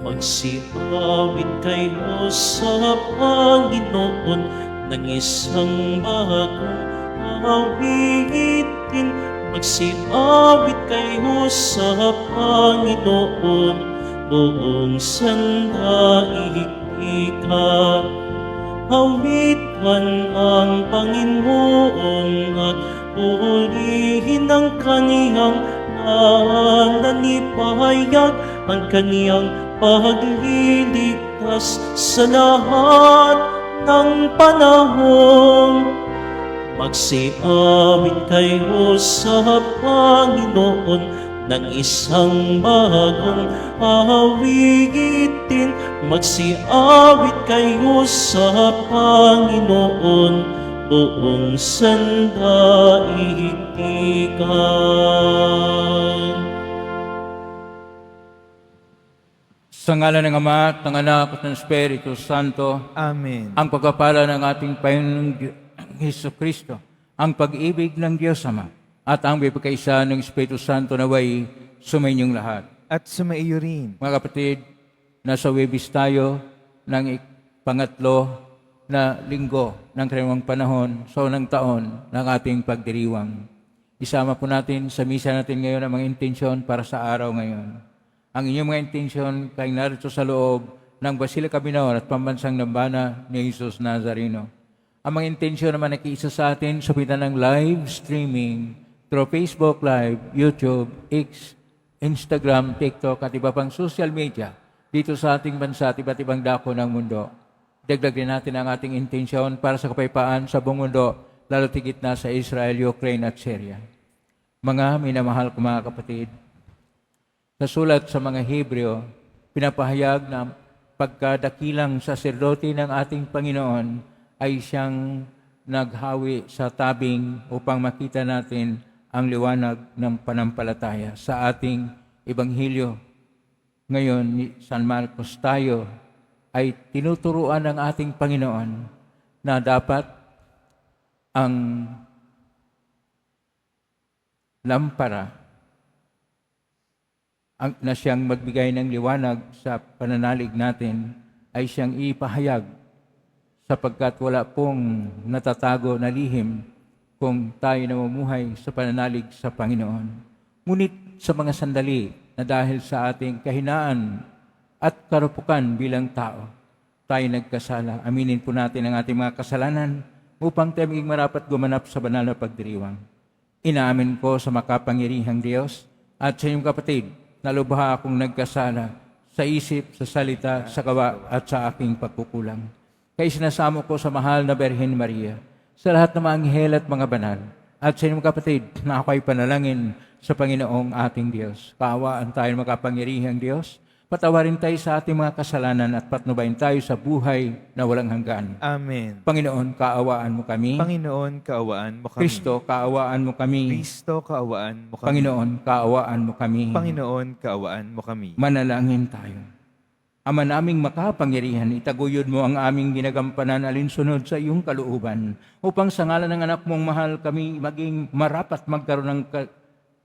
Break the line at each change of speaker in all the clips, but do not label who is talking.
Magsiawit kayo sa Panginoon ng isang bagong awitin. Magsiawit kayo sa Panginoon, buong sandaigdigan. Hawitan ang Panginoon at purihin ang kaniyang ngalan. Ipahayag ang kaniyang pagliligtas sa lahat ng panahon. Magsiawit kayo sa Panginoon ng isang bagong awitin. Magsiawit kayo sa Panginoon, buong sandaigdigan.
Sa ngalan ng Ama at ng Anak at ng Espiritu Santo,
Amen.
ang pagpapala ng ating Panginoong Jesucristo, ang pag-ibig ng Diyos Ama, at ang bipagkaisa ng Espiritu Santo naway sumainyong lahat.
At sumaiyo rin.
Mga kapatid, nasa Webis tayo ng pangatlo na linggo ng kalimang panahon sa unang taon ng ating pagdiriwang. Isama po natin sa misa natin ngayon ang mga intensyon para sa araw ngayon. Ang inyong mga intensyon kay narito sa loob ng Basilica Minor at Pambansang Dambana ni Jesus Nazareno. Ang mga intensyon naman nakiisa sa atin sa pitan ng live streaming through Facebook Live, YouTube, X, Instagram, TikTok at iba pang social media dito sa ating bansa at iba't ibang dako ng mundo. Dagdagin natin ang ating intensyon para sa kapayapaan sa buong mundo, lalo tigit na sa Israel, Ukraine at Syria. Mga minamahal ko mga kapatid, sa sulat sa mga Hebreo, pinapahayag na pagkadakilang saserdote ng ating Panginoon ay siyang naghawi sa tabing upang makita natin ang liwanag ng panampalataya sa ating Ebanghelyo. Ngayon, ni San Marcos tayo ay tinuturuan ng ating Panginoon na dapat ang lampara na siyang magbigay ng liwanag sa pananalig natin ay siyang ipahayag sapagkat wala pong natatago na lihim kung tayo namumuhay sa pananalig sa Panginoon. Ngunit sa mga sandali na dahil sa ating kahinaan at karupukan bilang tao, tayo nagkasala. Aminin po natin ang ating mga kasalanan upang tayo maging marapat gumanap sa banal na pagdiriwang. Inaamin ko sa makapangyarihang Diyos at sa inyong kapatid, nalubha akong nagkasala sa isip, sa salita, sa gawa at sa aking pagkukulang. Kaya sinasamo ko sa mahal na Birhen Maria, sa lahat ng mga anghel at mga banal, at sa inyong kapatid na ako ay panalangin sa Panginoong ating Diyos. Kaawaan tayo makapangyarihang Diyos, patawarin tayo sa ating mga kasalanan at patnubayin tayo sa buhay na walang hanggan.
Amen.
Panginoon, kaawaan mo kami.
Panginoon, kaawaan mo kami.
Kristo, kaawaan mo kami.
Kristo, kaawaan mo kami.
Panginoon, kaawaan mo kami.
Panginoon, kaawaan mo kami.
Manalangin tayo. Ama naming makapangyarihan, itaguyod mo ang aming ginagampanan alinsunod sa iyong kalooban, upang sa ngalan ng anak mong mahal kami maging marapat magkaroon ng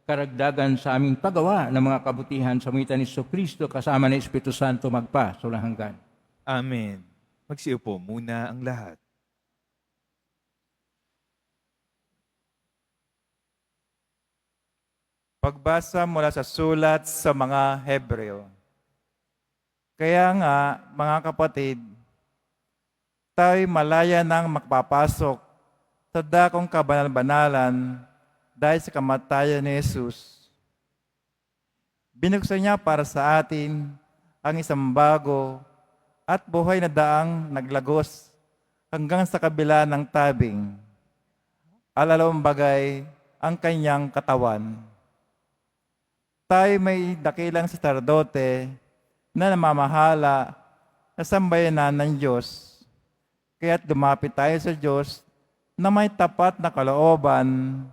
karagdagan sa aming paggawa ng mga kabutihan sa pagitan ni Jesucristo kasama ng Espiritu Santo magpa sa walang hanggan.
Amen. Magsiupo muna ang lahat. Pagbasa mula sa sulat sa mga Hebreo. Kaya nga, mga kapatid, tayo malaya nang makapapasok sa dakong kabanal-banalan dahil sa kamatayan ni Jesus. Binuksan niya para sa atin ang isang bago at buhay na daang naglagos hanggang sa kabila ng tabing. Alalawang bagay ang kanyang katawan. Tayo may dakilang sacerdote na namamahala na sambayanan ng Diyos. Kaya't lumapit tayo sa Diyos na may tapat na kalooban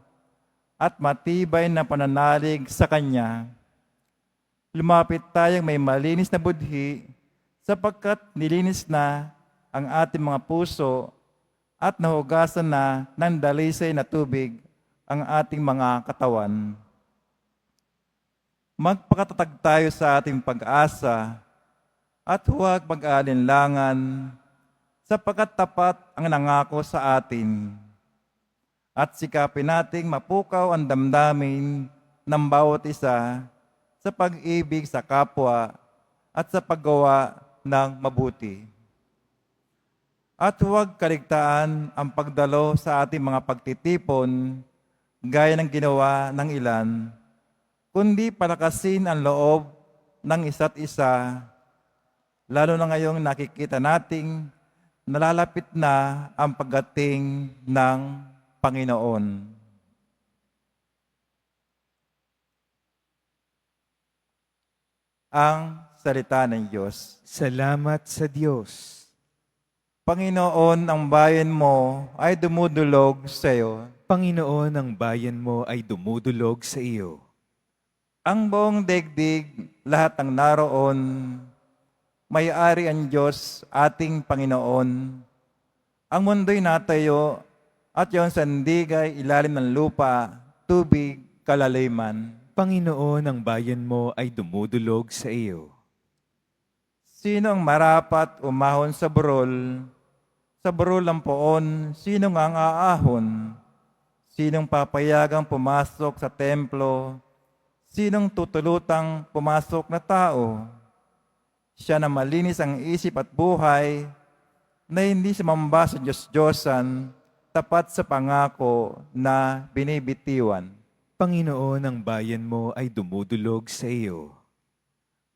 at matibay na pananalig sa Kanya. Lumapit tayong may malinis na budhi sapagkat nilinis na ang ating mga puso at nahugasan na ng dalisay na tubig ang ating mga katawan. Magpakatatag tayo sa ating pag-asa at huwag mag-alinlangan, sapagkat tapat ang nangako sa atin. At sikapin nating mapukaw ang damdamin ng bawat isa sa pag-ibig sa kapwa at sa paggawa ng mabuti. At huwag kaligtaan ang pagdalo sa ating mga pagtitipon gaya ng ginawa ng ilan, kundi palakasin ang loob ng isa't isa, lalo na ngayong nakikita nating nalalapit na ang pagdating ng Panginoon. Ang salita ng Diyos.
Salamat sa Diyos.
Panginoon, ang bayan mo ay dumudulog sa iyo.
Panginoon, ang bayan mo ay dumudulog sa iyo.
Ang buong daigdig, lahat ng naroon, may-ari ang Diyos, ating Panginoon. Ang mundo'y natayo at yung sandigay ilalim ng lupa, tubig, kalaliman.
Panginoon, ang bayan mo ay dumudulog sa iyo.
Sino ang marapat umahon sa burol? Sa burol ang poon, sino nga ang aahon? Sinong papayagang pumasok sa templo? Sinong tutulutang pumasok na tao? Siya na malinis ang isip at buhay, na hindi sumamba sa Diyos-Diyosan, tapat sa pangako na binibitiwan.
Panginoon, ang bayan mo ay dumudulog sa iyo.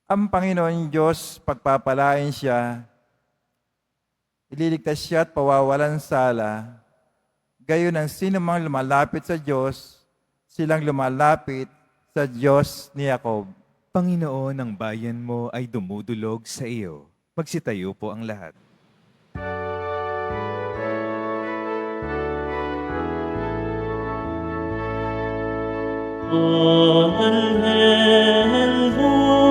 Ang Panginoon Diyos, pagpapalain siya, ililigtas siya at pawawalan sala. Gayon ang sino mang lumalapit sa Diyos, silang lumalapit sa Diyos ni Jacob.
Panginoon, ang bayan mo ay dumudulog sa iyo. Magsitayo po ang lahat.
Hallelujah, hallelujah,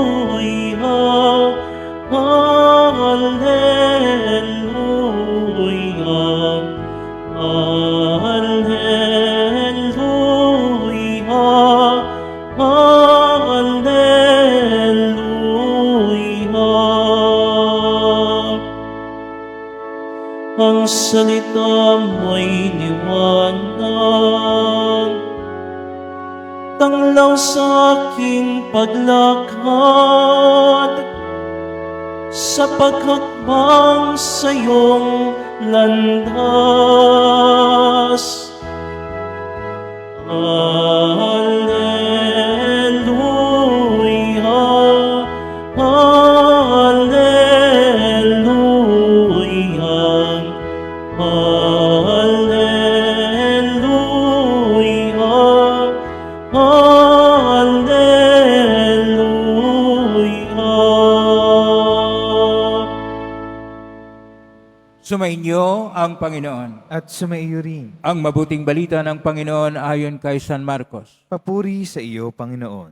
hallelujah, hallelujah. Ang salita mo'y liwanag, tanglaw sa aking paglakad, sa paghakbang sa iyong landas. Hallelujah, hallelujah, hallelujah, hallelujah.
Sumainyo ang Panginoon.
At sumaiyo rin.
Ang mabuting balita ng Panginoon ayon kay San Marcos.
Papuri sa iyo, Panginoon.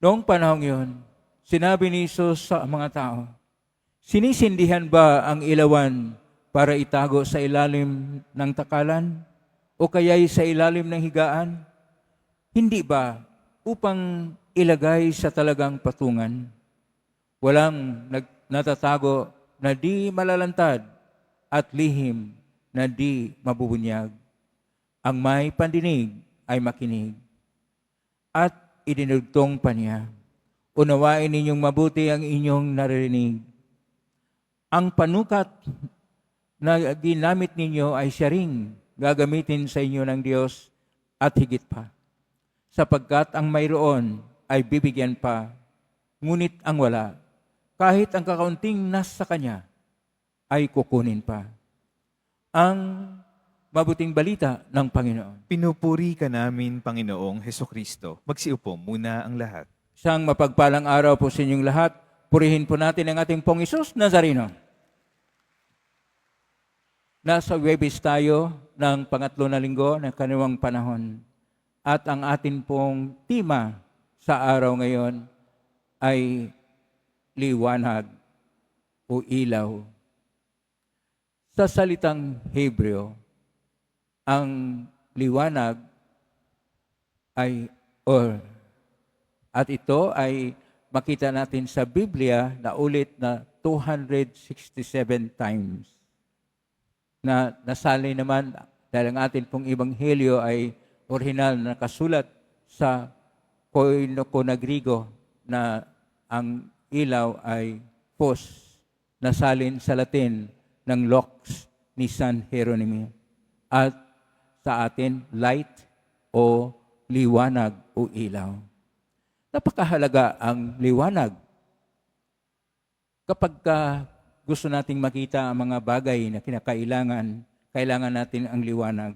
Noong panahong yun, sinabi ni Jesus sa mga tao, sinisindihan ba ang ilawan para itago sa ilalim ng takalan o kaya'y sa ilalim ng higaan? Hindi ba upang ilagay sa talagang patungan? Walang natatago na di malalantad at lihim na di mabubunyag. Ang may pandinig ay makinig. At idinugtong pa niya, unawain ninyong mabuti ang inyong naririnig. Ang panukat na ginamit ninyo ay siya ring gagamitin sa inyo ng Diyos at higit pa. Sapagkat ang mayroon ay bibigyan pa, ngunit ang wala, kahit ang kakaunting nasa kanya, ay kukunin pa. Ang mabuting balita ng Panginoon.
Pinupuri ka namin, Panginoong Hesukristo. Magsiupo muna ang lahat.
Isang mapagpalang araw po sa inyong lahat. Purihin po natin ang ating Pong Isus Nazareno. Nasa Huwebes tayo ng pangatlo na linggo ng kaniwang panahon. At ang atin pong tema sa araw ngayon ay liwanag o ilaw. Sa salitang Hebreo, ang liwanag ay or. At ito ay makita natin sa Biblia na ulit na 267 times na nasali naman dahil ang atin pong ebanghelyo ay orihinal na nakasulat sa Koine Griego na ang ilaw ay phos, nasalin sa Latin ng Lux ni San Jeronimo. At sa atin, light o liwanag o ilaw. Napakahalaga ang liwanag. Kapag gusto nating makita ang mga bagay na kinakailangan, kailangan natin ang liwanag.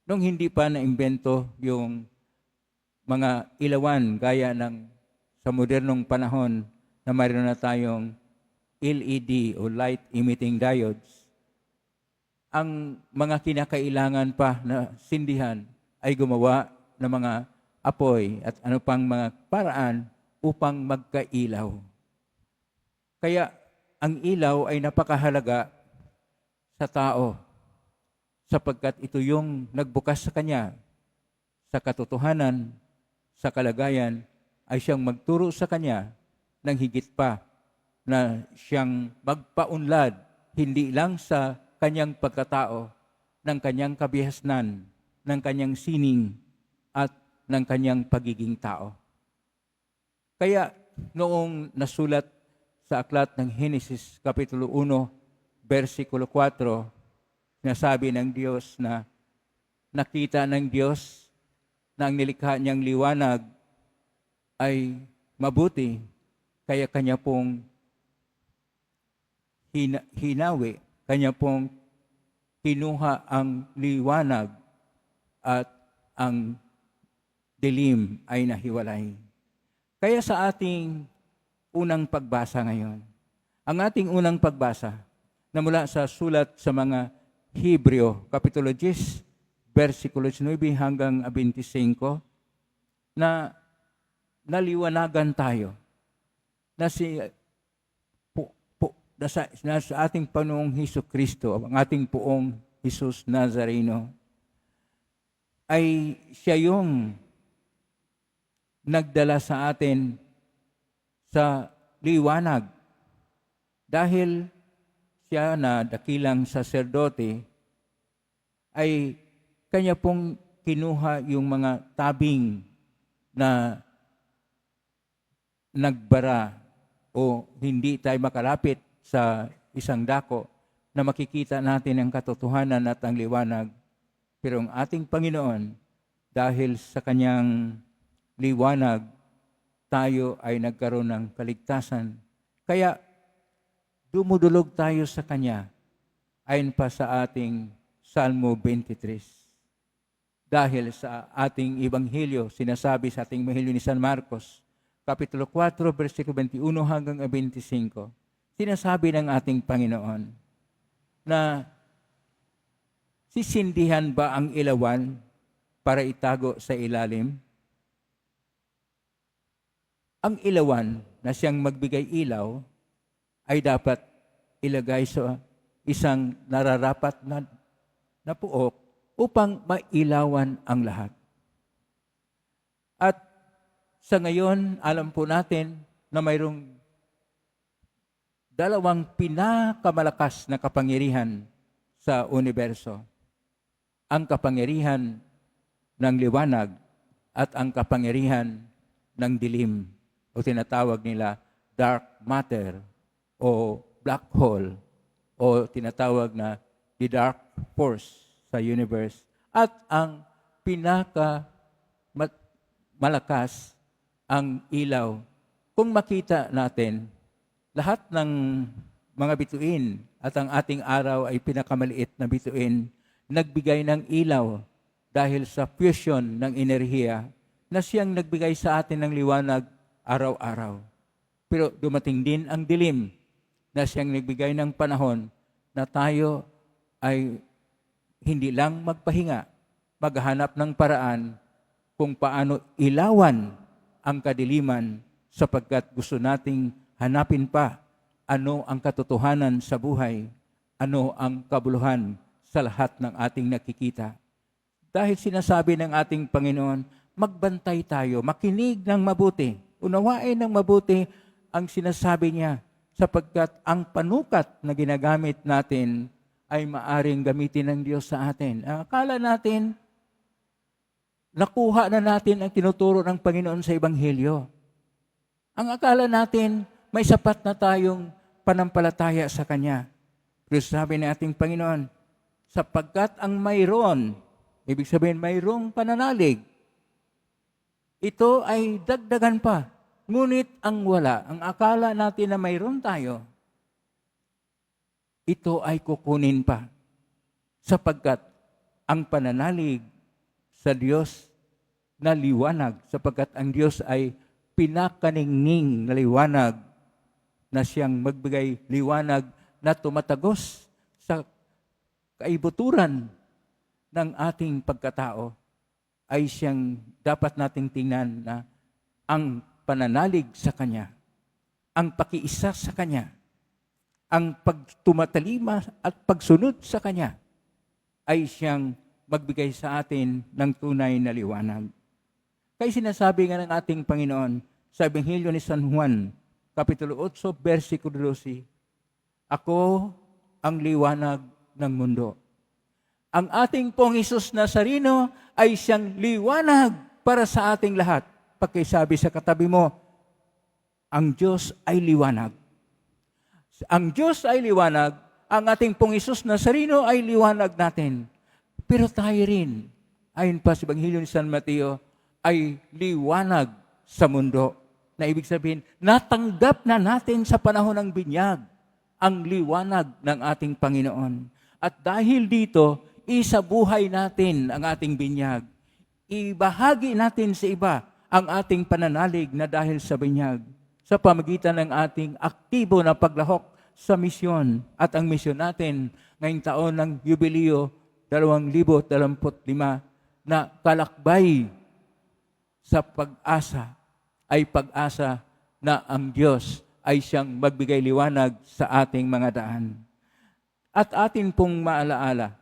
Nung hindi pa naimbento yung mga ilawan gaya ng sa modernong panahon na mayroon na tayong LED o light emitting diodes, ang mga kinakailangan pa na sindihan ay gumawa ng mga apoy at ano pang mga paraan upang magkailaw. Kaya ang ilaw ay napakahalaga sa tao sapagkat ito yung nagbukas sa kanya sa katotohanan, sa kalagayan, ay siyang magturo sa kanya ng higit pa na siyang magpaunlad hindi lang sa kanyang pagkatao, ng kanyang kabihasnan, ng kanyang sining, at ng kanyang pagiging tao. Kaya noong nasulat sa aklat ng Henesis Kapitulo 1, versikulo 4, sinasabi ng Diyos na nakita ng Diyos na ang nilikha niyang liwanag ay mabuti, kaya kanya pong hinawi, kanya pong kinuha ang liwanag at ang dilim ay nahiwalay. Kaya sa ating unang pagbasa ngayon, ang ating unang pagbasa na mula sa sulat sa mga Hebreo, Kapitulo 10, versikulo 9 hanggang 25, na naliwanagan tayo na sa ating Panginoong Hesukristo, ang ating Poong Jesus Nazareno, ay siya yung nagdala sa atin sa liwanag. Dahil siya na dakilang saserdote, ay kanya pong kinuha yung mga tabing na nagbara o hindi tayo makalapit sa isang dako na makikita natin ang katotohanan at ang liwanag. Pero ang ating Panginoon, dahil sa kanyang liwanag, tayo ay nagkaroon ng kaligtasan. Kaya dumudulog tayo sa Kanya ayon pa sa ating Salmo 23. Dahil sa ating Ebanghelyo, sinasabi sa ating Ebanghelyo ni San Marcos, Kapitulo 4, versikulo 21 hanggang 25, sinasabi ng ating Panginoon na sisindihan ba ang ilawan para itago sa ilalim? Ang ilawan na siyang magbigay ilaw ay dapat ilagay sa isang nararapat na puok upang mailawan ang lahat. At sa ngayon, alam po natin na mayroong dalawang pinakamalakas na kapangyarihan sa universo. Ang kapangyarihan ng liwanag at ang kapangyarihan ng dilim, o tinatawag nila dark matter o black hole o tinatawag na the dark force sa universe. At ang malakas ang ilaw. Kung makita natin, lahat ng mga bituin at ang ating araw ay pinakamaliit na bituin, nagbigay ng ilaw dahil sa fusion ng enerhiya na siyang nagbigay sa atin ng liwanag araw-araw. Pero dumating din ang dilim na siyang nagbigay ng panahon na tayo ay hindi lang magpahinga, maghanap ng paraan kung paano ilawan ang kadiliman sapagkat gusto nating hanapin pa ano ang katotohanan sa buhay, ano ang kabuluhan sa lahat ng ating nakikita. Dahil sinasabi ng ating Panginoon, magbantay tayo, makinig ng mabuti Unawain ng mabuti ang sinasabi niya sapagkat ang panukat na ginagamit natin ay maaring gamitin ng Diyos sa atin. Akala natin, nakuha na natin ang tinuturo ng Panginoon sa Ebanghelyo. Ang akala natin, may sapat na tayong panampalataya sa Kanya. Pero sabi ng ating Panginoon, sapagkat ang mayroon, ibig sabihin mayroong pananalig, ito ay dagdagan pa. Ngunit ang wala, ang akala natin na mayroon tayo, ito ay kukunin pa. Sapagkat ang pananalig sa Diyos na liwanag, sapagkat ang Diyos ay pinakaningning na liwanag na siyang magbigay liwanag na tumatagos sa kaibuturan ng ating pagkatao, ay siyang dapat nating tingnan na ang pananalig sa Kanya, ang pakiisa sa Kanya, ang pagtumatalima at pagsunod sa Kanya, ay siyang magbigay sa atin ng tunay na liwanag. Kaya sinasabi nga ng ating Panginoon sa Ebanghelyo ni San Juan, Kapitulo 8, versikulo 12, Ako ang liwanag ng mundo. Ang ating pong Hesus Nazareno ay siyang liwanag para sa ating lahat. Pagkisabi sa katabi mo, ang Diyos ay liwanag. Ang Diyos ay liwanag, ang ating pong Hesus Nazareno ay liwanag natin. Pero tayo rin, ayon pa sa Ebanghelyo ni San Mateo, ay liwanag sa mundo. Na ibig sabihin, natanggap na natin sa panahon ng binyag ang liwanag ng ating Panginoon. At dahil dito, isabuhay natin ang ating binyag. Ibahagi natin sa iba ang ating pananalig na dahil sa binyag sa pamagitan ng ating aktibo na paglahok sa misyon. At ang misyon natin ngayong taon ng Yubileo 2025 na kalakbay sa pag-asa ay pag-asa na ang Diyos ay siyang magbigay liwanag sa ating mga daan. At atin pong maalaala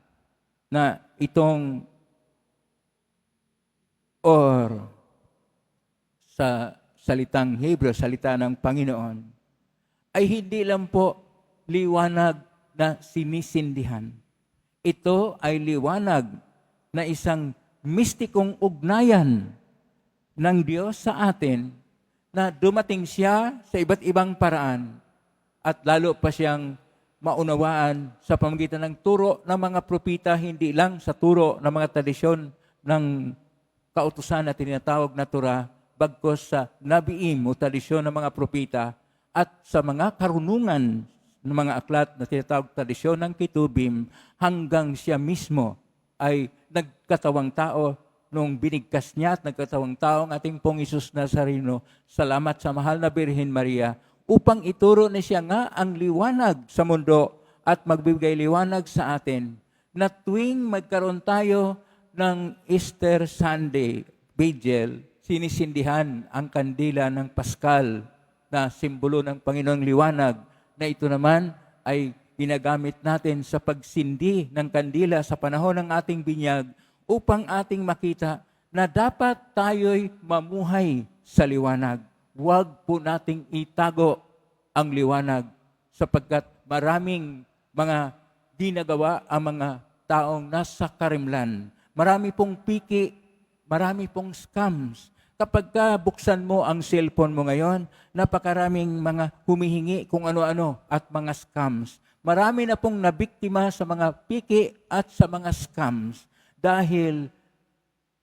na itong sa salitang Hebrew, salita ng Panginoon, ay hindi lang po liwanag na sinisindihan. Ito ay liwanag na isang mistikong ugnayan ng Diyos sa atin na dumating siya sa iba't ibang paraan at lalo pa siyang maunawaan sa pamamagitan ng turo ng mga propita, hindi lang sa turo ng mga tradisyon ng kautusan na tinatawag na Torah, bagkos sa nabiim o tradisyon ng mga propita at sa mga karunungan ng mga aklat na tinatawag tradisyon ng Ketubim, hanggang siya mismo ay nagkatawang tao nung binigkas niya at nagkatawang tao ang ating pong Hesus Nazareno. Salamat sa mahal na Birhen Maria upang ituro na siya nga ang liwanag sa mundo at magbibigay liwanag sa atin na tuwing magkaroon tayo ng Easter Sunday Vigil, sinisindihan ang kandila ng Paskal na simbolo ng Panginoong liwanag, na ito naman ay ginagamit natin sa pagsindi ng kandila sa panahon ng ating binyag upang ating makita na dapat tayo'y mamuhay sa liwanag. Huwag po nating itago ang liwanag sapagkat maraming mga ginagawa ang mga taong nasa karimlan. Marami pong piki, marami pong scams. Kapag buksan mo ang cellphone mo ngayon, napakaraming mga humihingi kung ano-ano at mga scams. Marami na pong nabiktima sa mga piki at sa mga scams dahil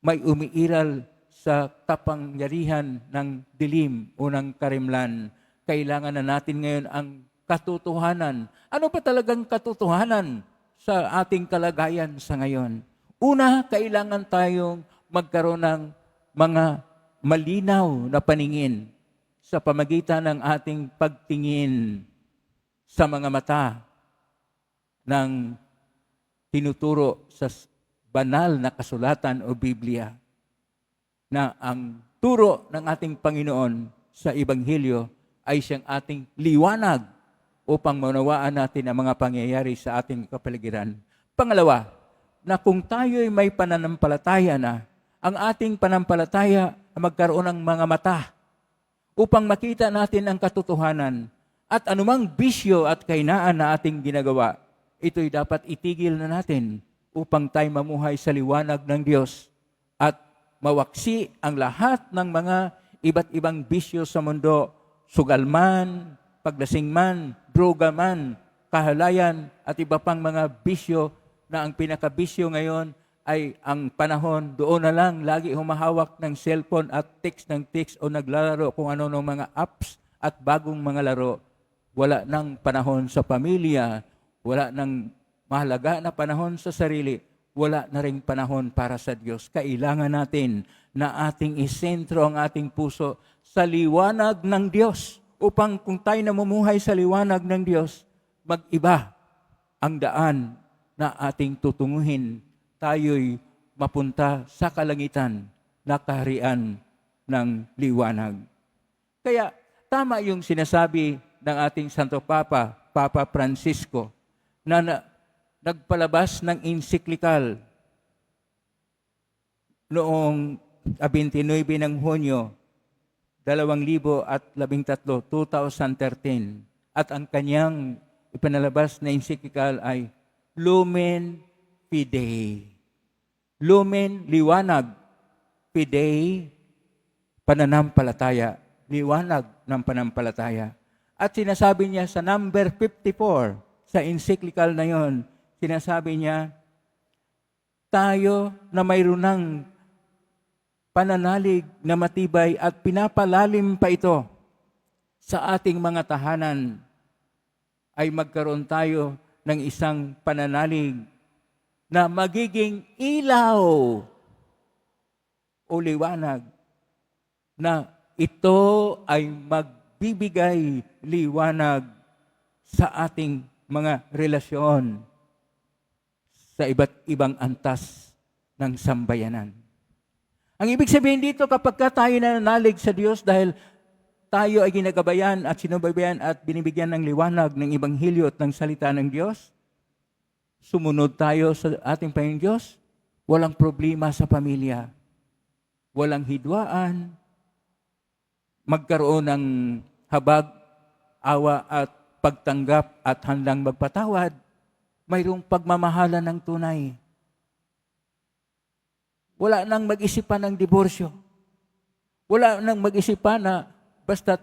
may umiiral sa kapangyarihan ng dilim o ng karimlan. Kailangan na natin ngayon ang katotohanan. Ano ba talagang katotohanan sa ating kalagayan sa ngayon? Una, kailangan tayong magkaroon ng mga malinaw na paningin sa pamagitan ng ating pagtingin sa mga mata ng tinuturo sa banal na kasulatan o Biblia, na ang turo ng ating Panginoon sa Ebanghelyo ay siyang ating liwanag upang maunawaan natin ang mga pangyayari sa ating kapaligiran. Pangalawa, na kung tayo'y may pananampalataya na, ang ating panampalataya ay magkaroon ng mga mata upang makita natin ang katotohanan at anumang bisyo at kainaan na ating ginagawa, ito'y dapat itigil na natin upang tayo mamuhay sa liwanag ng Diyos at mawaksi ang lahat ng mga iba't ibang bisyo sa mundo, sugal man, paglasing man, droga man, kahalayan at iba pang mga bisyo na ang pinakabisyo ngayon ay ang panahon, doon na lang lagi humahawak ng cellphone at text ng text o naglalaro kung ano ng mga apps at bagong mga laro. Wala ng panahon sa pamilya, wala ng mahalaga na panahon sa sarili, wala na ring panahon para sa Diyos. Kailangan natin na ating isentro ang ating puso sa liwanag ng Diyos upang kung tayo namumuhay sa liwanag ng Diyos, mag-iba ang daan na ating tutunguhin. Tayo'y mapunta sa kalangitan na kaharian ng liwanag. Kaya tama yung sinasabi ng ating Santo Papa, Papa Francisco, na nagpalabas ng encyclical noong 29 ng Hunyo 2013, 2013. At ang kanyang ipinalabas na encyclical ay Lumen Fidei. Lumen, liwanag. Fidei, pananampalataya. Liwanag ng pananampalataya. At sinasabi niya sa number 54, sa encyclical na yon, sinasabi niya, tayo na mayroon ng pananalig na matibay at pinapalalim pa ito sa ating mga tahanan, ay magkaroon tayo ng isang pananalig na magiging ilaw o liwanag na ito ay magbibigay liwanag sa ating mga relasyon sa iba't ibang antas ng sambayanan. Ang ibig sabihin dito, kapag tayo nananalig sa Diyos dahil tayo ay ginagabayan at sinubaybayan at binibigyan ng liwanag ng Ebanghelyo at ng salita ng Diyos, sumunod tayo sa ating Panginoong Diyos, walang problema sa pamilya, walang hidwaan, magkaroon ng habag, awa at pagtanggap at handang magpatawad, mayroong pagmamahalan ng tunay. Wala nang mag-isipan ng diborsyo. Wala nang mag-isipan na basta't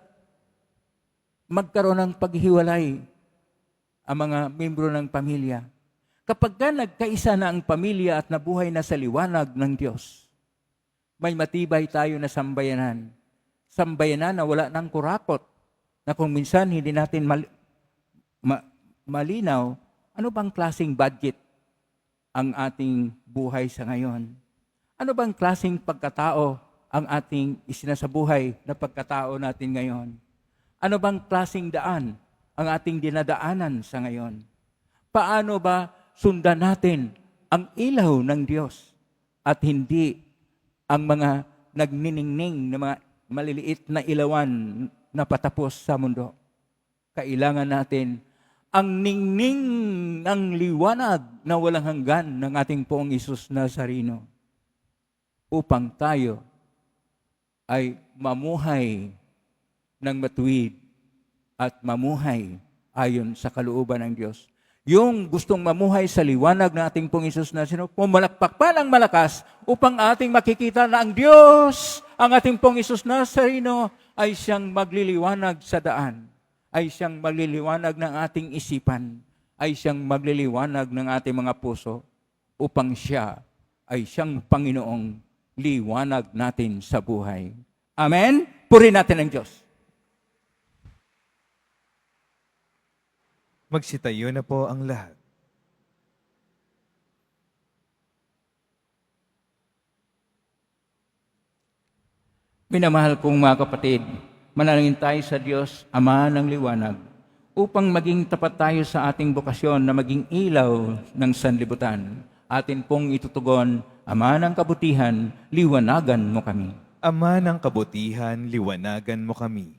magkaroon ng paghiwalay ang mga membro ng pamilya. Kapag ka nagkaisa na ang pamilya at nabuhay na sa liwanag ng Diyos, may matibay tayo na sambayanan. Sambayanan na wala nang kurakot, na kung minsan hindi natin malinaw, ano bang klaseng budget ang ating buhay sa ngayon? Ano bang klaseng pagkatao ang ating isinasabuhay na pagkatao natin ngayon? Ano bang klaseng daan ang ating dinadaanan sa ngayon? Paano ba sundan natin ang ilaw ng Diyos at hindi ang mga nagniningning na mga maliliit na ilawan na patapos sa mundo? Kailangan natin ang ningning ng liwanag na walang hanggan ng ating Poong Hesus Nazareno upang tayo ay mamuhay ng matuwid at mamuhay ayon sa kalooban ng Diyos. Yung gustong mamuhay sa liwanag ng ating Poong Hesus Nazareno, pumalakpak pa ng malakas upang ating makikita na ang Diyos, ang ating Poong Hesus Nazareno, ay siyang magliliwanag sa daan, ay siyang magliliwanag ng ating isipan, ay siyang magliliwanag ng ating mga puso upang siya ay siyang Panginoong liwanag natin sa buhay. Amen? Purihin natin ang Diyos.
Magsitayo na po ang lahat.
Minamahal kong mga kapatid, manalangin tayo sa Diyos, Ama ng liwanag, upang maging tapat tayo sa ating bokasyon na maging ilaw ng sanlibutan. Atin pong itutugon, Ama ng kabutihan, liwanagan mo kami.
Ama ng kabutihan, liwanagan mo kami.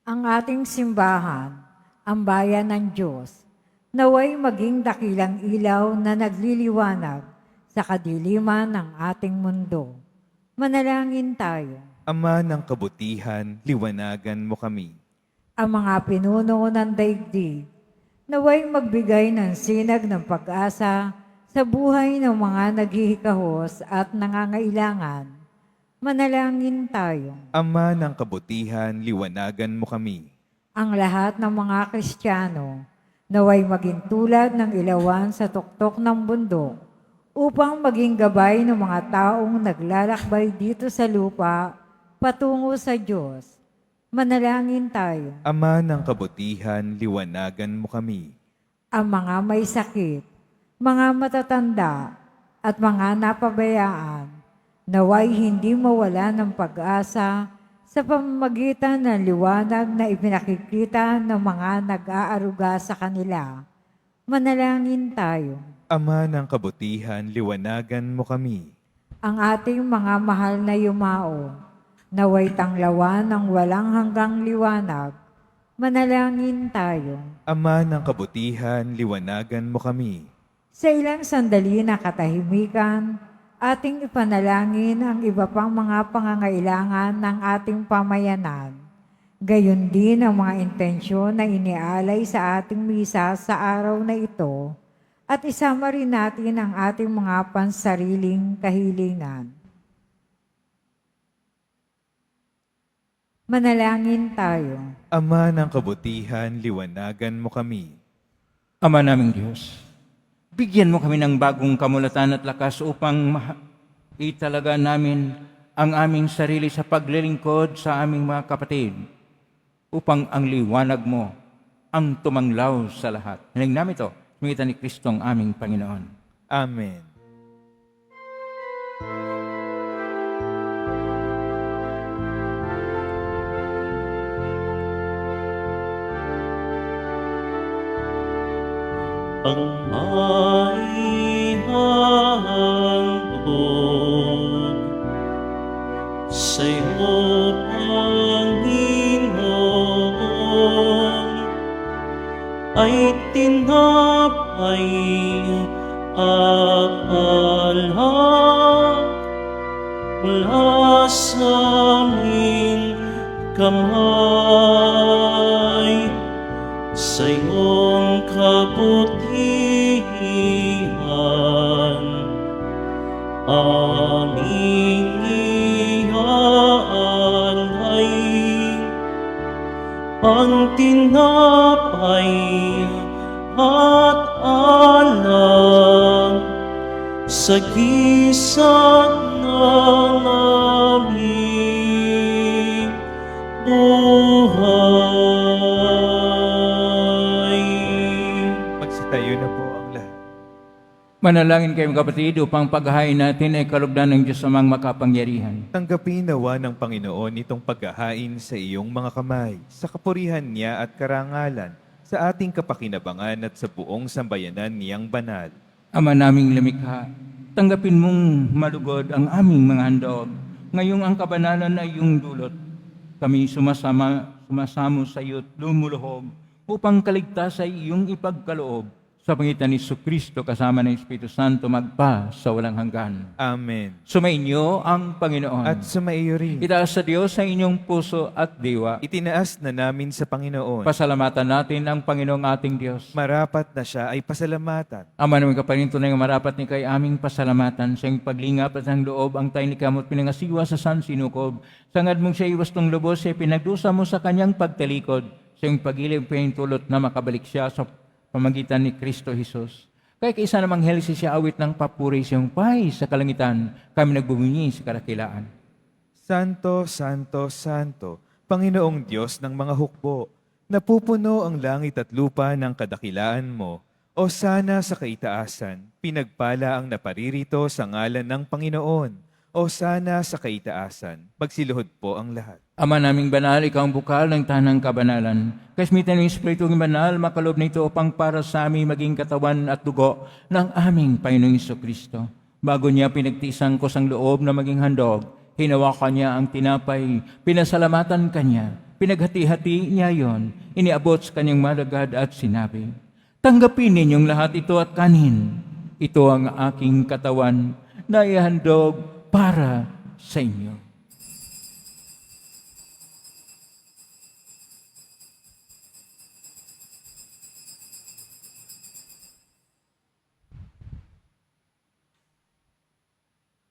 Ang ating simbahan, ang bayan ng Diyos, naway maging dakilang ilaw na nagliliwanag sa kadiliman ng ating mundo. Manalangin tayo.
Ama ng kabutihan, liwanagan mo kami.
Ang mga pinuno ng daigdig, naway magbigay ng sinag ng pag-asa sa buhay ng mga naghihikahos at nangangailangan. Manalangin tayo.
Ama ng kabutihan, liwanagan mo kami.
Ang lahat ng mga Kristiyano, naway maging tulad ng ilawan sa tuktok ng bundok upang maging gabay ng mga taong naglalakbay dito sa lupa patungo sa Diyos. Manalangin tayo.
Ama ng kabutihan, liwanagan mo kami.
Ang mga may sakit, mga matatanda, at mga napabayaan, naway hindi mawala ng pag-asa sa pamamagitan ng liwanag na ipinakikita ng mga nag-aaruga sa kanila. Manalangin tayo.
Ama ng kabutihan, liwanagan mo kami.
Ang ating mga mahal na yumao, naway tanglawan ng walang hanggang liwanag. Manalangin tayo.
Ama ng kabutihan, liwanagan mo kami.
Sa ilang sandali na katahimikan, ating ipanalangin ang iba pang mga pangangailangan ng ating pamayanan. Gayon din ang mga intensyon na inialay sa ating misa sa araw na ito at isama rin natin ang ating mga pansariling kahilingan. Manalangin tayo.
Ama ng kabutihan, liwanagan mo kami.
Ama naming Diyos, bigyan mo kami ng bagong kamulatan at lakas upang italaga namin ang aming sarili sa paglilingkod sa aming mga kapatid, upang ang liwanag mo ang tumanglaw sa lahat. Hiling namin ito, mingitan ni Kristo ang aming Panginoon.
Amen.
Ang may handog sa'yo, Panginoon, ay tinapay at alak mula sa aming kamay. Sa iyong kabutihan, aming iaalay ang tinapay at alak sa gisag ng aming buhay.
Magsitayo na po ang lahat.
Manalangin kayo kapatid upang paghahain natin ay kalugdan ng Diyos amang makapangyarihan.
Tanggapin nawa ng Panginoon itong paghahain sa iyong mga kamay, sa kapurihan niya at karangalan, sa ating kapakinabangan at sa buong sambayanan niyang banal.
Ama naming lumikha, tanggapin mong malugod ang aming mga handog. Ngayong ang kabanalan ay iyong dulot. Kami sumasamo sa iyo't lumuluhog upang kaligtas ay iyong ipagkaloob. Sa pangitan ni Kristo kasama ng Espiritu Santo magpa sa walang hanggan.
Amen.
Sumainyo ang Panginoon.
At sumaiyo rin.
Itaas sa Diyos sa inyong puso at diwa.
Itinaas na namin sa Panginoon.
Pasalamatan natin ang Panginoong ating Diyos.
Marapat na siya ay pasalamatan.
Ama namin kapanin tunay nga marapat ni kay aming pasalamatan sa iyong paglingap at ang loob ang tayo ni kamot pinangasiwa sa San Sinukob. Sangad mong siya iwastong lubos siya pinagdusa mo sa kanyang pagtalikod. Sa iyong pag-ilim tulot na makabalik siya sa pamagitan ni Kristo Jesus. Kaya kaisa namang helisi siya awit ng papuri siyang pay sa kalangitan, kami nagbubunyi sa karakilaan.
Santo, Santo, Santo, Panginoong Diyos ng mga hukbo, napupuno ang langit at lupa ng kadakilaan mo, o sana sa kaitaasan, pinagpala ang naparirito sa ngalan ng Panginoon, o sana sa kaitaasan, magsiluhod po ang lahat.
Ama naming banal, ikaw ang bukal ng tanang kabanalan. Kasmitan ng Espiritu ng banal, makalob nito upang para sa amin maging katawan at dugo ng aming Panginoong Kristo. Bago niya pinagtiisang ko sang loob na maging handog, hinawakan niya ang tinapay, pinasalamatan kanya, pinaghati-hati niya yon, iniabot sa kanyang malagad at sinabi, tanggapin ninyong lahat ito at kanin. Ito ang aking katawan na ihandog para sa inyo.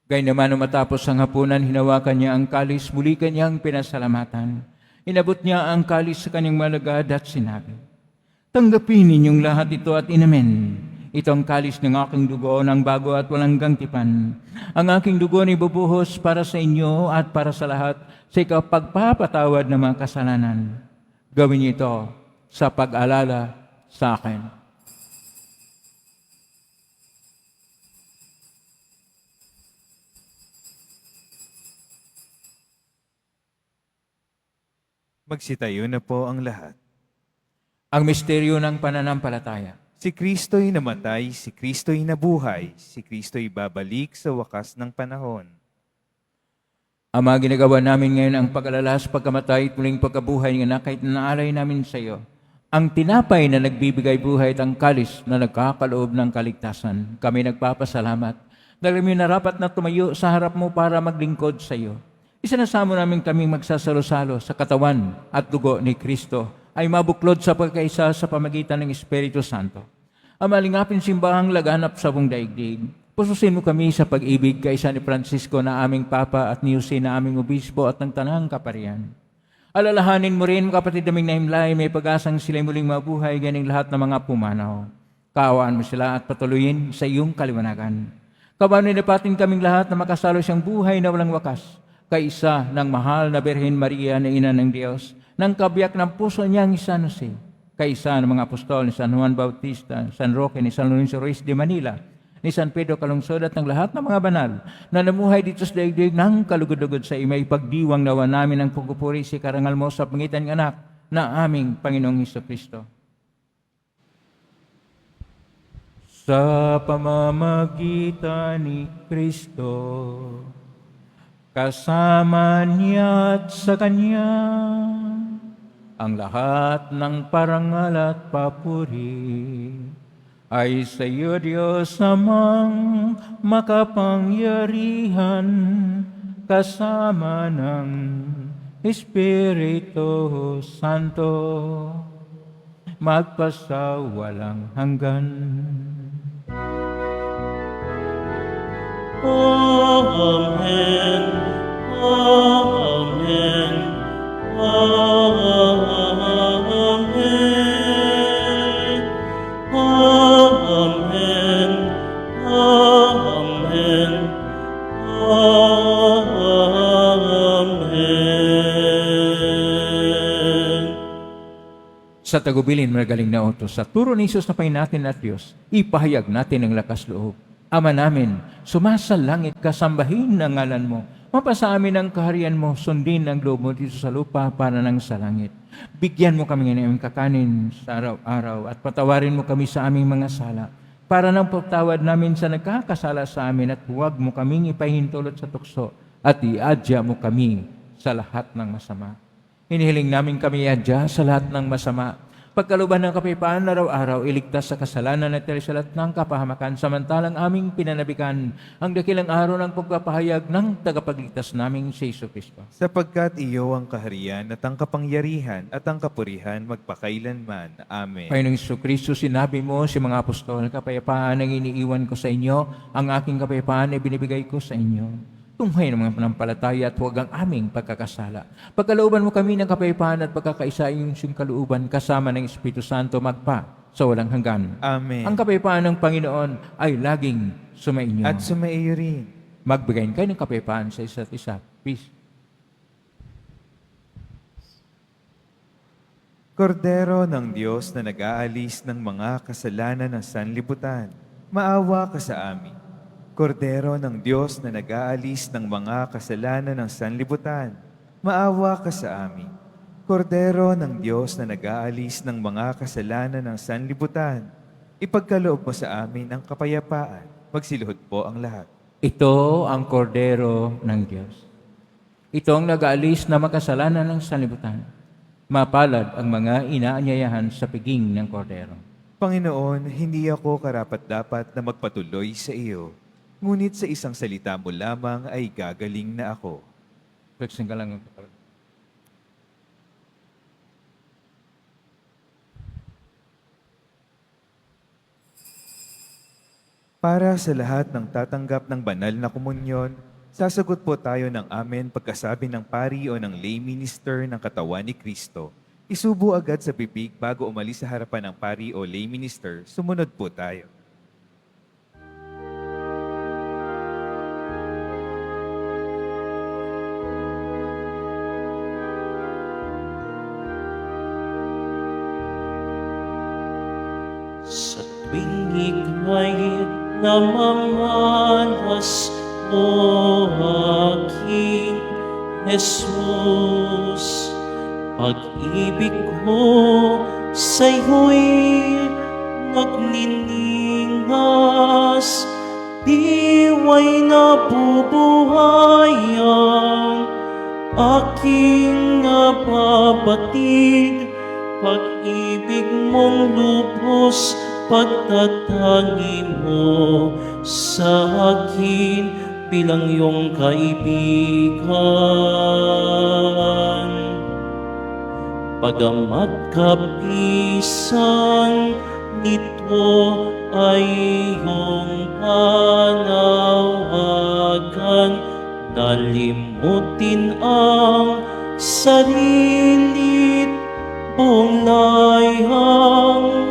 Gayunman nung matapos ang hapunan, hinawakan niya ang kalis, muli kanyang pinasalamatan. Inabot niya ang kalis sa kanyang malagad at sinabi, "Tanggapin ninyong lahat ito at inamen. Ito ang kalis ng aking dugo ng bago at walang gangtipan. Ang aking dugo ni bubuhos para sa inyo at para sa lahat sa ikapagpapatawad ng mga kasalanan. Gawin niyo ito sa pag-alala sa akin."
Magsitayo na po ang lahat.
Ang misteryo ng pananampalataya.
Si Kristo'y namatay, si Kristo'y nabuhay, si Kristo'y babalik sa wakas ng panahon.
Ama, ginagawa namin ngayon ang pag-alala sa pagkamatay at muling pagkabuhay ng anak kahit naalay namin sa iyo. Ang tinapay na nagbibigay buhay at ang kalis na nagkakaloob ng kaligtasan. Kami nagpapasalamat dahil kami narapat na tumayo sa harap mo para maglingkod sa iyo. Isinasamo namin kaming magsasalo-salo sa katawan at dugo ni Kristo ay mabuklod sa pagkaisa sa pamagitan ng Espiritu Santo. Ang malingapin simbahang laganap sa buong daigdig. Pususin mo kami sa pag-ibig kaisa ni Francisco na aming Papa at ni Jose na aming Obispo at ng Tanang Kaparian. Alalahanin mo rin, kapatid naming nahimlay, may pag-asang sila'y muling mabuhay ganing lahat ng mga pumanaw. Kaawaan mo sila at patuloyin sa iyong kaliwanagan. Kabaninipatin kaming lahat na makasalo siyang buhay na walang wakas, kaisa ng mahal na Birhen Maria na Ina ng Diyos, ng kabiyak ng puso niyang San Jose, kaisa ng mga apostol ni San Juan Bautista, San Roque, ni San Lorenzo Ruiz de Manila, ni San Pedro Calungsod at ng lahat ng mga banal na namuhay dito sa daigdig ng kalugod-lugod sa imay pagdiwang nawa namin ang pagpupuri si karangal mo sa pangitan ng anak na aming Panginoong Hesukristo. Sa pamamagitan ni Kristo, kasama niya at sa Kanya, ang lahat ng parangal at papuri ay sa iyo, Diyos amang makapangyarihan, kasama ng Espiritu Santo, magpasawalang hanggan.
Amen. Amen. Amen. Amen. Amen. Amen.
Sa tagubilin magaling na utos, sa turo ni Jesus na Panginoon natin at Diyos, ipahayag natin ang lakas loob. Ama namin, sumasalangit ka, sambahin ang ngalan mo. Mapasa amin ang kaharian mo, sundin ang loob mo dito sa lupa para nang sa langit. Bigyan mo kami ng aming kakanin sa araw-araw at patawarin mo kami sa aming mga sala para nang pagtawad namin sa nagkakasala sa amin at huwag mo kaming ipahintulot sa tukso at iadya mo kami sa lahat ng masama. Hinihiling namin kami iadya sa lahat ng masama. Pagkaluban ng kapayapaan araw-araw, iligtas sa kasalanan at lahat ng kapahamakan, samantalang aming pinanabikan ang dakilang araw ng pagpapahayag ng tagapagligtas naming si Jesucristo.
Sapagkat iyo ang kaharian at ang kapangyarihan at ang kapurihan magpakailanman. Amen.
Panginoong Jesucristo, sinabi mo si mga apostol, kapayapaan ang iniiwan ko sa inyo, ang aking kapayapaan ay binibigay ko sa inyo. Tunghay ng mga panampalataya at huwag ang aming pagkakasala. Pagkalooban mo kami ng kapayapaan at pagkakaisa yung kalooban kasama ng Espiritu Santo magpa sa walang hanggan.
Amen.
Ang kapayapaan ng Panginoon ay laging sumainyo.
At sumaiyo rin.
Magbigayin kayo ng kapayapaan sa isa't isa. Peace.
Kordero ng Diyos na nag-aalis ng mga kasalanan ng sanlibutan, maawa ka sa amin. Kordero ng Diyos na nag-aalis ng mga kasalanan ng sanlibutan, maawa ka sa amin. Kordero ng Diyos na nag-aalis ng mga kasalanan ng sanlibutan, ipagkaloob mo sa amin ang kapayapaan. Magsiluhod po ang lahat.
Ito ang kordero ng Diyos. Ito ang nag-aalis na makasalanan ng sanlibutan. Mapalad ang mga inaanyayahan sa piging ng kordero.
Panginoon, hindi ako karapat-dapat na magpatuloy sa iyo. Ngunit sa isang salita mo lamang ay gagaling na ako.
Pagsin ka lang.
Para sa lahat ng tatanggap ng banal na komunyon, sasagot po tayo ng amen pagkasabi ng pari o ng lay minister ng katawan ni Kristo. Isubo agad sa bibig bago umalis sa harapan ng pari o lay minister. Sumunod po tayo.
Sa tuwing ika'y namamalas, O aking Jesus, pag-ibig ko sa'yo'y nagniningas, diwa'y nabubuhay ang aking nababatid. Pag-ibig mong lubos, pagtatangi mo sa akin bilang iyong kaibigan. Pagamat kapisan nito ay iyong panawagan, nalimutin ang sarili't buong layang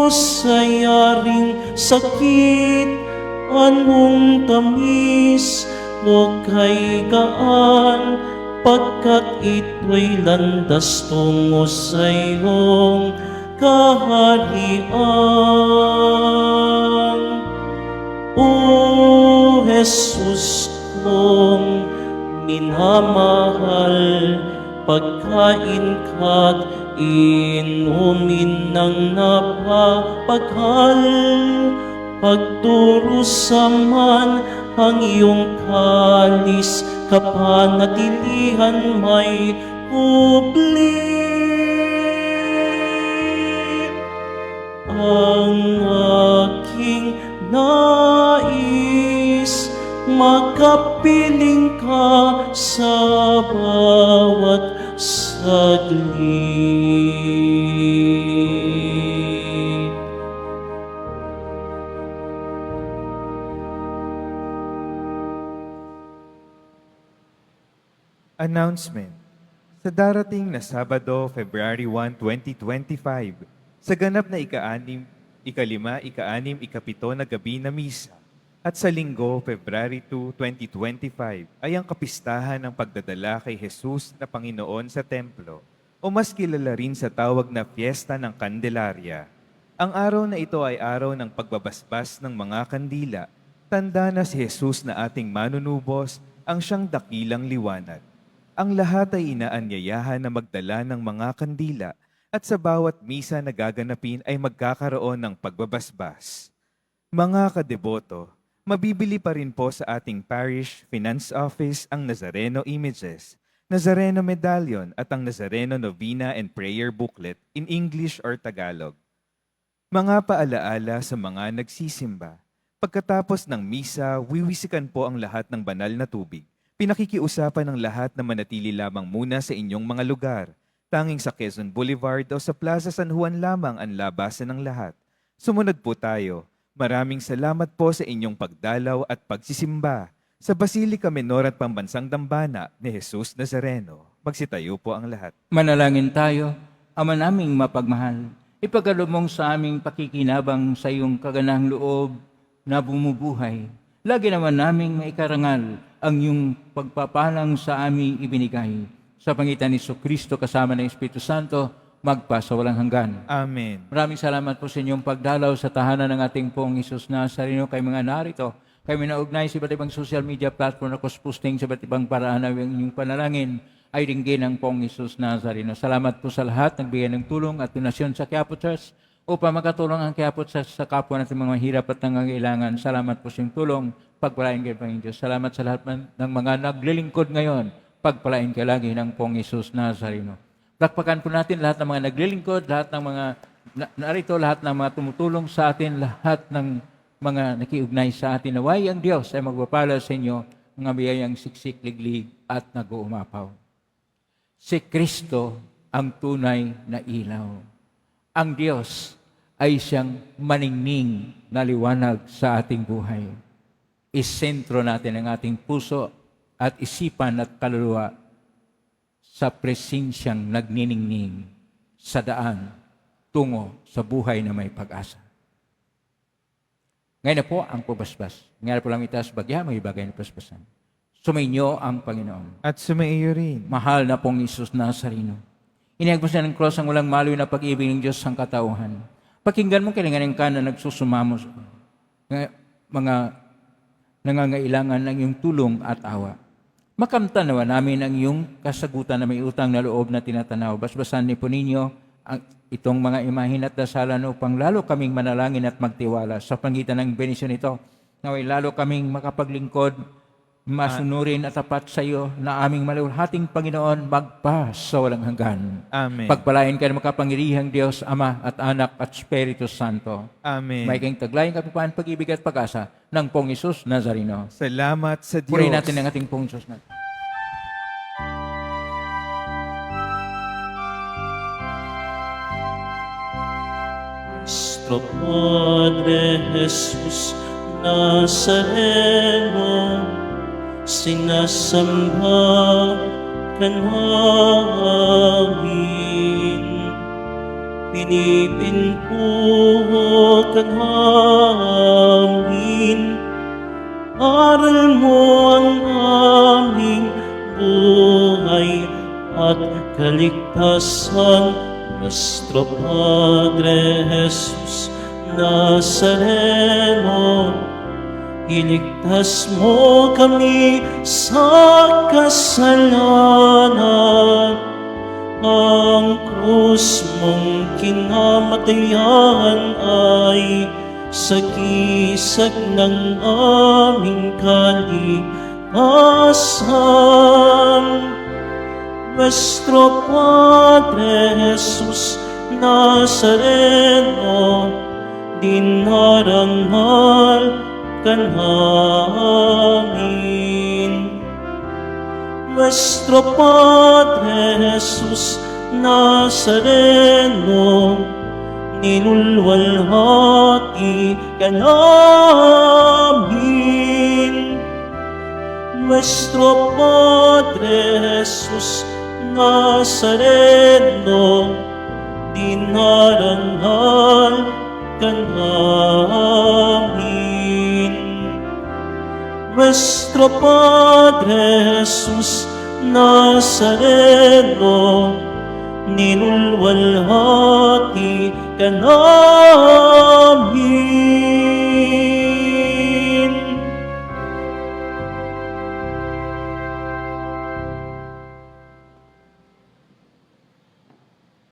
magdusayaring sakit, anong tamis o kay gaan, pagkat ito'y landas tungo sa iyong kaharian. O Jesus kong minamahal, pagkain ka't inumin ng napapaghal, pagdurusaman ang iyong kalis, kapanatilihan may kubli. Ang aking nais, makapiling ka sa bawat saglit.
Announcement. Sa darating na Sabado, February 1, 2025, sa ganap na ika-6, ika-5, ika-6, ika-7 na gabi na misa, at sa Linggo, February 2, 2025, ay ang kapistahan ng pagdadala kay Jesus na Panginoon sa templo, o mas kilala rin sa tawag na Fiesta ng Candelaria. Ang araw na ito ay araw ng pagbabasbas ng mga kandila, tanda na si Jesus na ating manunubos ang siyang dakilang liwanag. Ang lahat ay inaanyayahan na magdala ng mga kandila at sa bawat misa na gaganapin ay magkakaroon ng pagbabasbas. Mga kadeboto, mabibili pa rin po sa ating parish finance office ang Nazareno Images, Nazareno Medallion at ang Nazareno Novena and Prayer Booklet in English or Tagalog. Mga paalaala sa mga nagsisimba. Pagkatapos ng misa, wiwisikan po ang lahat ng banal na tubig. Pinakikiusapan ng lahat na manatili lamang muna sa inyong mga lugar. Tanging sa Quezon Boulevard o sa Plaza San Juan lamang ang labasan ng lahat. Sumunod po tayo. Maraming salamat po sa inyong pagdalaw at pagsisimba sa Basilica Menor at Pambansang Dambana ni Jesus Nazareno. Magsitayo po ang lahat.
Manalangin tayo, Ama naming mapagmahal. Ipagkaloob mong sa aming pakikinabang sa iyong kaganahang loob na bumubuhay. Lagi naman naming maikarangal ang iyong pagpapalang sa aming ibinigay. Sa pangitan ni Kristo kasama ng Espiritu Santo, magpasawalang hanggan.
Amen.
Maraming salamat po sa inyong pagdalaw sa tahanan ng ating pong Jesus Nazareno. Kay mga narito, kami naugnay sa iba't ibang social media platform na posting sa iba't ibang paraan na inyong panalangin ay ringgin ng pong Jesus Nazareno. Salamat po sa lahat ng bigay ng tulong at donasyon sa Quiapo Church upang makatulong ang Quiapo Church sa kapwa natin mga mahirap at nangangailangan. Salamat po sa inyong tulong. Pagpalain kayo, Panginoon Diyos. Salamat sa lahat ng mga naglilingkod ngayon. Pagpalain kayo lagi ng pong Jesus Nazareno. Lakpakan po natin lahat ng mga naglilingkod, lahat ng mga narito, lahat ng mga tumutulong sa atin, lahat ng mga nakiugnay sa atin. Naway ang Diyos ay magpapala sa inyo mga biyayang siksik, liglig at nag-uumapaw. Si Kristo ang tunay na ilaw. Ang Diyos ay siyang maningning na liwanag sa ating buhay. Isentro natin ang ating puso at isipan at kaluluwa sa presensyang nagniningning sa daan tungo sa buhay na may pag-asa. Ngayon na po ang pabasbas. Ngayon po lang itaas bagya, may bagay na pasbasan. Sumainyo ang Panginoon.
At sumaiyo rin.
Mahal na pong Isus Nazareno. Inihagpos na ng cross ang walang maloy na pag-ibig ng Diyos ang katauhan. Pakinggan mo kailangan ka na nagsusumamo sa mga nangangailangan ng iyong tulong at awa. Makamtan naman namin ang iyong kasagutan na may utang na loob na tinatanaw. Basbasan niyo po ninyo itong mga imahin at dasalan upang lalo kaming manalangin at magtiwala sa pangitan ng benisyon ito. Naway lalo kaming makapaglingkod, masunurin at tapat sa iyo na aming maluwalhating Panginoon magpas sa walang hanggan.
Amen.
Pagpalain ka ng makapangyarihang Diyos, Ama at Anak at Espiritu Santo.
Amen.
May kayong taglayang kapipaan, pag-ibig at pag-asa ng Pong Isus Nazareno.
Salamat sa Diyos.
Purihin natin ang ating Pong Isus natin.
Nuestro Padre Jesús Nazareno, sinasamba ka namin, pinipintuho ka namin, aral mo ang aming buhay at kaligtasan. Nuestro Padre Jesús Nazareno, iligtas mo kami sa kasalanan. Ang krus mong kinamatayan ay sagisag ng aming kaligtasan. Nuestro Padre Jesús Nazareno, dinarangal ka namin. Nuestro Padre Jesús Nazareno, nilulwalhati ka namin. Nuestro Padre Jesús Nazareno, dinarangal ka namin. Nuestro Padre Jesús Nazareno, nilulwalhati ka namin.